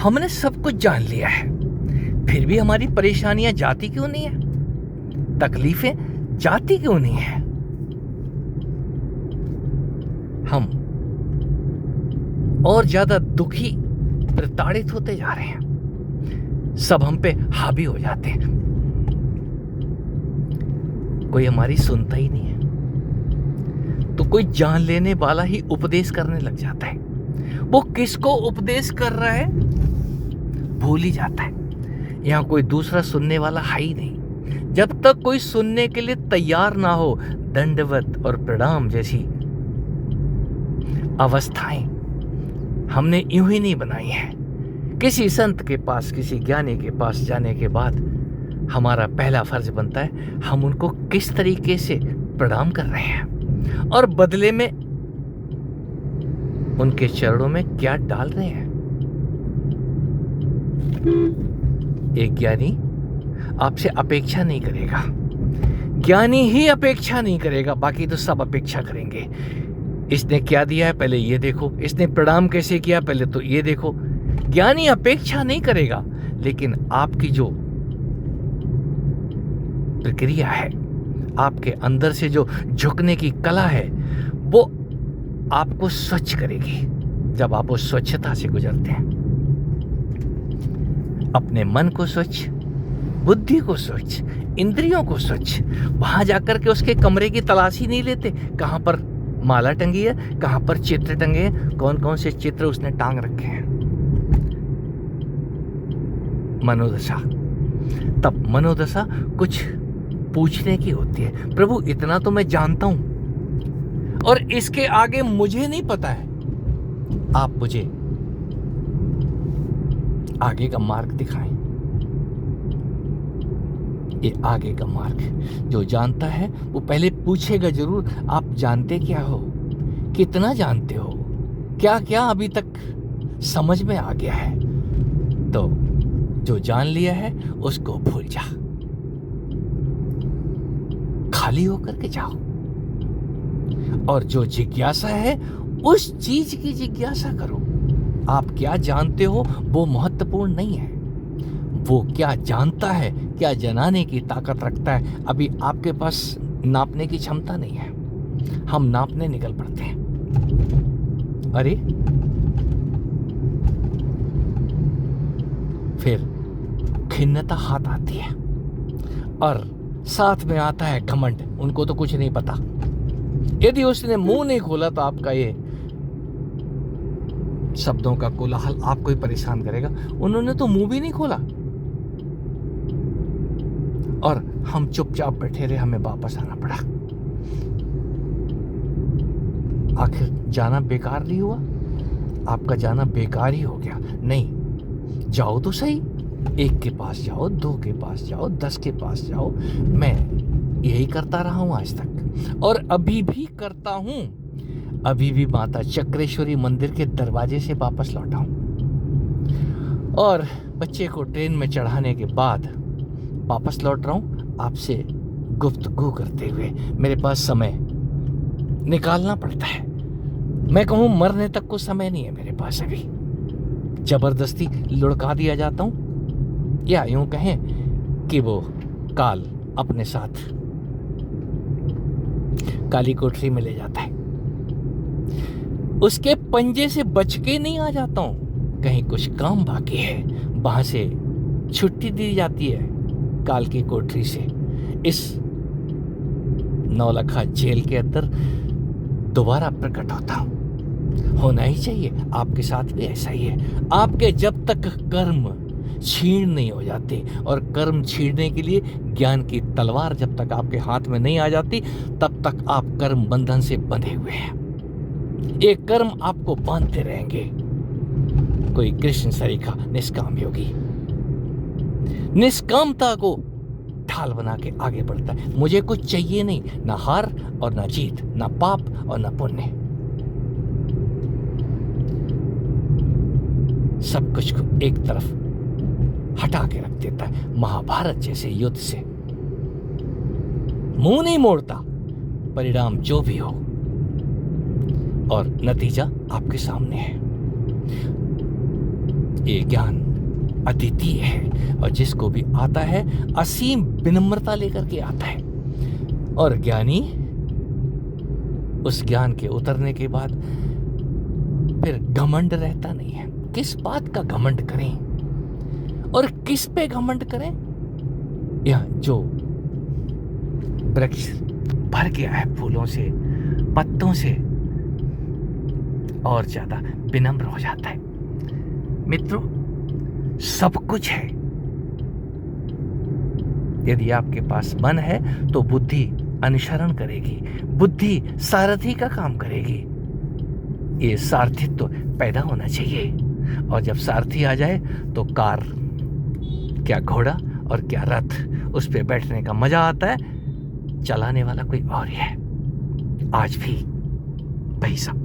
हमने सब कुछ जान लिया है, फिर भी हमारी परेशानियां जाती क्यों नहीं है? तकलीफें जाती क्यों नहीं है? हम और ज्यादा दुखी, प्रताड़ित होते जा रहे हैं। सब हम पे हावी हो जाते हैं। कोई हमारी सुनता ही नहीं है, तो कोई जान लेने वाला ही उपदेश करने लग जाता है। वो किसको उपदेश कर रहा है भूल ही जाता है। यहाँ कोई दूसरा सुनने वाला है ही नहीं। जब तक कोई सुनने के लिए तैयार ना हो, दंडवत और प्रणाम जैसी अवस्थाएं हमने यूं ही नहीं बनाई हैं। किसी संत के पास, किसी ज्ञानी के पास जाने के बाद हमारा पहला फर्ज बनता है हम उनको किस तरीके से प्रणाम कर रहे हैं और बदले में उनके चरणों में क्या डाल रहे हैं। एक ज्ञानी आपसे अपेक्षा नहीं करेगा, ज्ञानी ही अपेक्षा नहीं करेगा, बाकी तो सब अपेक्षा करेंगे। इसने क्या दिया है पहले ये देखो, इसने प्रणाम कैसे किया पहले तो ये देखो। ज्ञानी अपेक्षा नहीं करेगा, लेकिन आपकी जो प्रक्रिया है, आपके अंदर से जो झुकने की कला है, वो आपको स्वच्छ करेगी। जब आप उस स्वच्छता से गुजरते हैं, अपने मन को स्वच्छ, बुद्धि को स्वच्छ, इंद्रियों को स्वच्छ, वहां जाकर के उसके कमरे की तलाशी नहीं लेते, कहां पर माला टंगी है, कहां पर चित्र टंगे हैं, कौन कौन से चित्र उसने टांग रखे हैं। मनोदशा, तब मनोदशा कुछ पूछने की होती है। प्रभु इतना तो मैं जानता हूं और इसके आगे मुझे नहीं पता है, आप मुझे आगे का मार्ग दिखाएं। ये आगे का मार्ग जो जानता है वो पहले पूछेगा जरूर, आप जानते क्या हो, कितना जानते हो, क्या क्या अभी तक समझ में आ गया है। तो जो जान लिया है उसको भूल जा, खाली होकर के जाओ। और जो जिज्ञासा है उस चीज की जिज्ञासा करो। आप क्या जानते हो वो महत्वपूर्ण नहीं है, वो क्या जानता है, क्या जनाने की ताकत रखता है, अभी आपके पास नापने की क्षमता नहीं है। हम नापने निकल पड़ते हैं। अरे फिर खिन्नता हाथ आती है और साथ में आता है घमंड। उनको तो कुछ नहीं पता। यदि उसने मुंह नहीं खोला तो आपका ये शब्दों का कोलाहल आपको ही परेशान करेगा। उन्होंने तो मुंह भी नहीं खोला और हम चुपचाप बैठे रहे, हमें वापस आना पड़ा। आखिर जाना बेकार नहीं हुआ? आपका जाना बेकार ही हो गया। नहीं, जाओ तो सही, 1 के पास जाओ, 2 के पास जाओ, 10 के पास जाओ। मैं यही करता रहा हूं आज तक और अभी भी करता हूं। अभी भी माता चक्रेश्वरी मंदिर के दरवाजे से वापस लौटा हूं और बच्चे को ट्रेन में चढ़ाने के बाद वापस लौट रहा हूं आपसे गुफ्तगू करते हुए। मेरे पास समय निकालना पड़ता है। मैं कहूं मरने तक को समय नहीं है मेरे पास। अभी जबरदस्ती लुढ़का दिया जाता हूं, या यूं कहें कि वो काल अपने साथ काली कोठरी में ले जाता है। उसके पंजे से बच के नहीं आ जाता हूं, कहीं कुछ काम बाकी है, वहां से छुट्टी दी जाती है काल की कोठरी से। इस नौलखा जेल के अंदर दोबारा प्रकट होता हूं। होना ही चाहिए, आपके साथ भी ऐसा ही है। आपके जब तक कर्म छीण नहीं हो जाते, और कर्म छीणने के लिए ज्ञान की तलवार जब तक आपके हाथ में नहीं आ जाती, तब तक आप कर्म बंधन से बंधे हुए हैं। ये कर्म आपको बांधते रहेंगे। कोई कृष्ण सरीखा निष्काम योगी निष्कामता को ढाल बना के आगे बढ़ता है। मुझे कुछ चाहिए नहीं, ना हार और ना जीत, ना पाप और ना पुण्य। सब कुछ को एक तरफ हटा के रख देता है। महाभारत जैसे युद्ध से मुंह नहीं मोड़ता, परिणाम जो भी हो, और नतीजा आपके सामने है। ये ज्ञान अद्वितीय है और जिसको भी आता है असीम विनम्रता लेकर के आता है। और ज्ञानी उस ज्ञान के उतरने के बाद फिर घमंड रहता नहीं है। किस बात का घमंड करें और किस पे घमंड करें? यह जो वृक्ष भर गया है फूलों से, पत्तों से, और ज्यादा विनम्र हो जाता है। मित्रों, सब कुछ है। यदि आपके पास मन है तो बुद्धि अनुसरण करेगी, बुद्धि सारथी का काम करेगी। ये सारथित्व तो पैदा होना चाहिए। और जब सारथी आ जाए तो कार क्या घोड़ा और क्या रथ, उस पे बैठने का मजा आता है। चलाने वाला कोई और ही है। आज भी भाई साहब